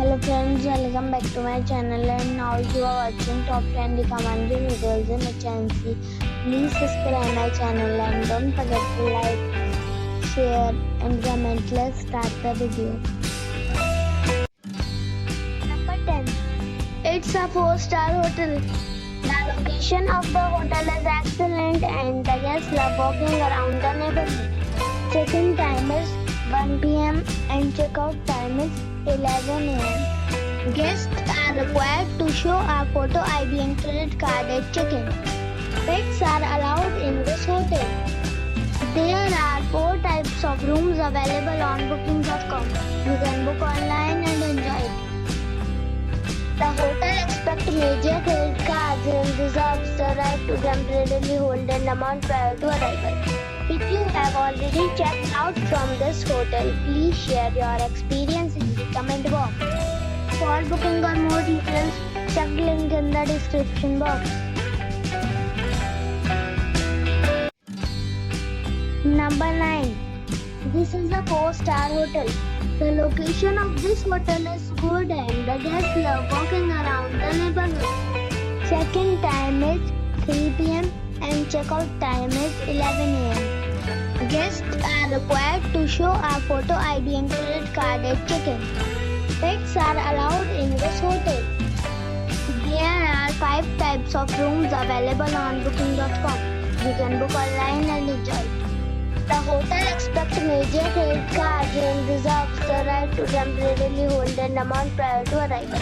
Hello friends, welcome back to my channel and now you are watching top 10 recommended hotels in Achensee. Please subscribe my channel and don't forget to like, share and comment. Let's start the video. Number 10. It's a 4-star hotel. The location of the hotel is excellent and the guests love walking around the neighborhood. Check-in time is 1 p.m. and check-out time is 11 a.m. Guests are required to show a photo ID and credit card at check-in. Pets are allowed in this hotel. There are 4 types of rooms available on booking.com. You can book online and enjoy it. The hotel expects major credit cards and reserves the right to temporarily hold an amount prior to arrival. If you have already checked out from this hotel, please share your experience in the comment box. For booking or more details, check the link in the description box. Number 9. This is a 4-star hotel. The location of this hotel is good and the guests love walking around the neighborhood. Check-in time is 3 p.m. and check-out time is 11 a.m. Guests are required to show a photo ID and credit card at check-in. Pets are allowed in this hotel. There are 5 types of rooms available on booking.com. You can book online and enjoy it. The hotel expects major credit cards and reserves the right to temporarily hold an amount prior to arrival.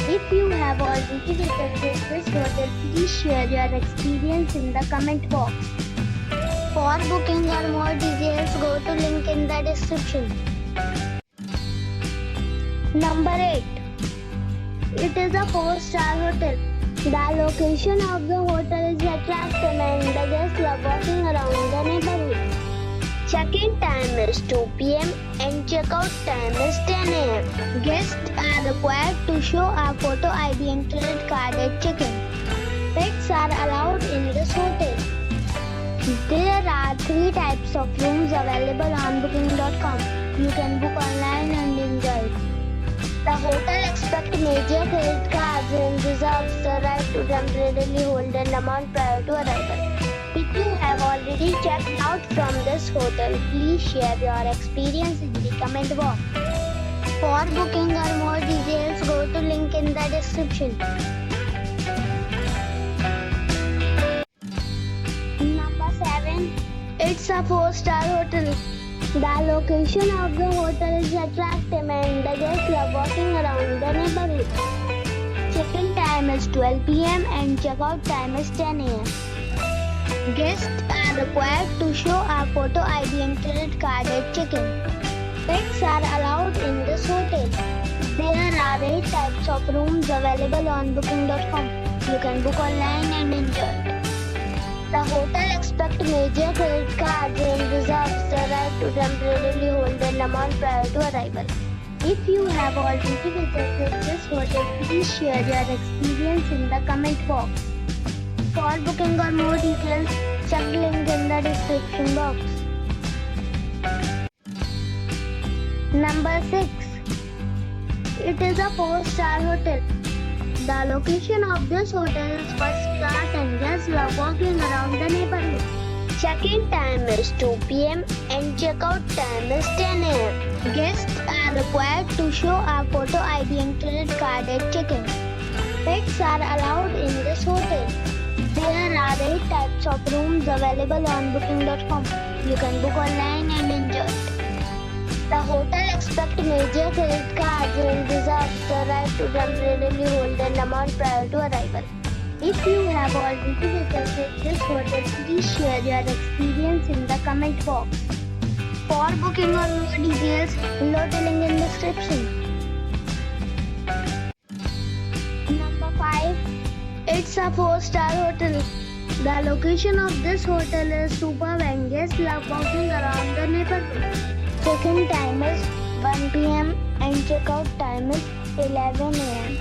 If you have already visited this hotel, please share your experience in the comment box. For booking or more details, go to link in the description. Number 8. It is a 4-star hotel. The location of the hotel is attractive and the guests love walking around the neighborhood. Check-in time is 2 p.m. and check-out time is 10 a.m. Guests are required to show a photo ID and credit card at check-in. Pets are allowed in this hotel. There are 3 types of rooms available on booking.com. You can book online and enjoy it. The hotel expects major credit cards and reserves the right to temporarily hold an amount prior to arrival. If you have already checked out from this hotel, please share your experience in the comment box. For booking or more details, go to link in the description. Number 7. It's a 4-star hotel. The location of the hotel is attractive and the guests love walking around the neighborhood. Check-in time is 12 p.m. and check-out time is 10 a.m. Guests are required to show a photo ID and credit card at check-in. Pets are allowed in this hotel. There are 8 types of rooms available on booking.com. You can book online and enjoy it. The hotel expects major credit cards and reserves the right to temporarily hold an amount prior to arrival. If you have already visited this hotel, please share your experience in the comment box. For booking or more details, check the link in the description box. Number 6. It is a 4-star hotel. The location of this hotel is first class and guests love walking around the neighborhood. Check-in time is 2 p.m. and check-out time is 10 a.m. Guests are required to show a photo ID and credit card at check-in. Pets are allowed in this hotel. There are 8 types of rooms available on booking.com. You can book online and enjoy it. The hotel expects major credit cards and reserves the right to temporarily hold an amount prior to arrival. If you have already visited this hotel, please share your experience in the comment box. For booking or more details, below the link in the description. Number 5. It's a 4-star hotel. The location of this hotel is superb and guests love walking around the neighborhood. Check-in time is 1 p.m. and check-out time is 11 a.m.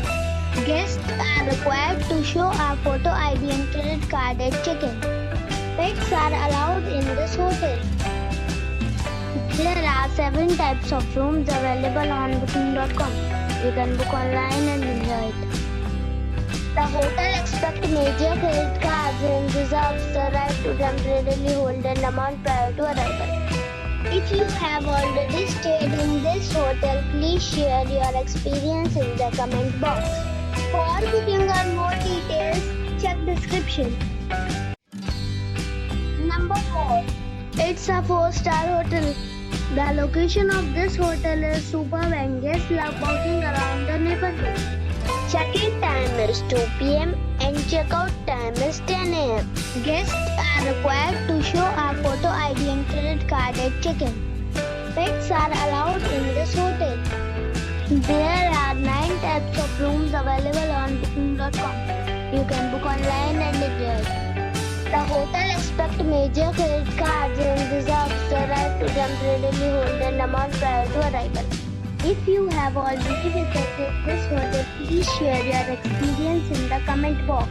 Guests are required to show a photo ID and credit card at check-in. Pets are allowed in this hotel. There are 7 types of rooms available on booking.com. You can book online and enjoy it. The hotel expects major credit cards and reserves the right to temporarily hold an amount prior to arrival. If you have already stayed in this hotel, please share your experience in the comment box. For booking or more details, check description. Number 4. It's a 4-star hotel. The location of this hotel is superb and guests love walking around the neighborhood. Check-in time is 2 p.m. and check-out time is 10 a.m. Guests are required to show a photo ID and credit card at check-in. Pets are allowed in this hotel. There are 9 types of rooms available on booking.com. You can book online and enjoy it. The hotel expects major credit cards and reserves the right to temporarily hold an amount prior to arrival. If you have already visited this hotel, please share your experience in the comment box.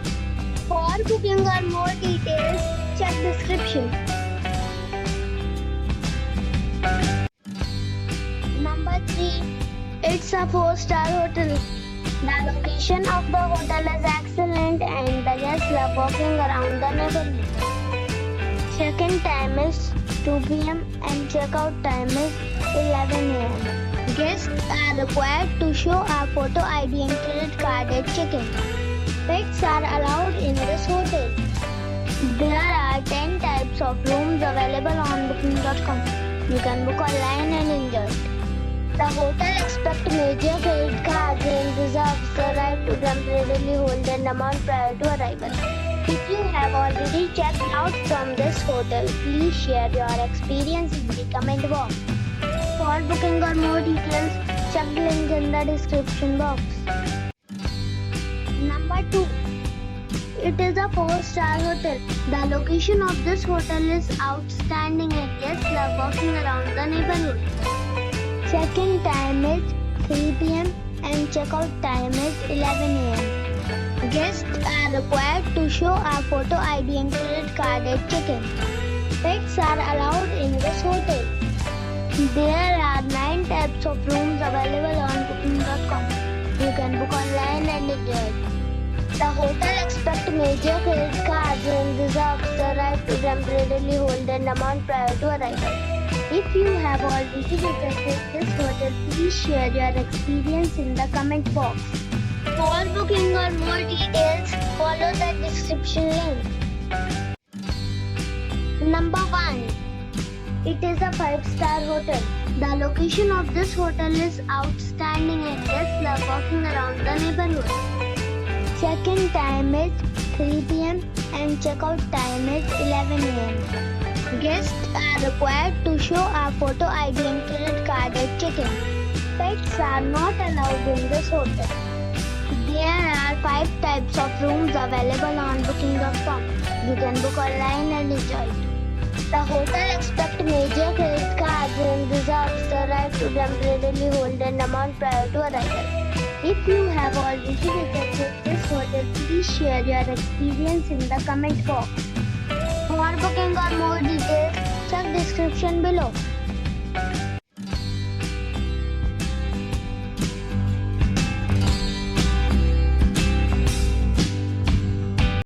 For booking or more details, check description. Number 3. It's a 4-star hotel. The location of the hotel is excellent and the guests love walking around the neighborhood. Check-in time is 2 p.m. and check-out time is 11 a.m. Guests are required to show a photo ID and credit card at check-in. Pets are allowed in this hotel. There are 10 types of rooms available on booking.com. You can book online and enjoy it. The hotel expects major credit cards and reserves the right to temporarily hold an amount prior to arrival. If you have already checked out from this hotel, please share your experience in the comment box. For booking or more details, check the link in the description box. Number 2. It is a 4-star hotel. The location of this hotel is outstanding and guests love walking around the neighborhood. Check-in time is 3 p.m. and check-out time is 11 a.m. Guests are required to show a photo ID and credit card at check-in. Pets are allowed in this hotel. There are 9 types of rooms available on booking.com. You can book online and enjoy it. The hotel expects major credit cards and reserves the right to temporarily hold an amount prior to arrival. If you have already visited this hotel, please share your experience in the comment box. For booking or more details, follow the description link. Number 1. It is a 5-star hotel. The location of this hotel is outstanding and guests love walking around the neighborhood. Check-in time is 3 p.m. and check-out time is 11 a.m. Guests are required to show a photo ID and credit card at check-in. Pets are not allowed in this hotel. There are 5 types of rooms available on booking.com. You can book online and enjoy it. The hotel expects major credit cards and reserves the right to temporarily hold an amount prior to arrival. If you have already visited this hotel, please share your experience in the comment box. For booking or more details, check description below.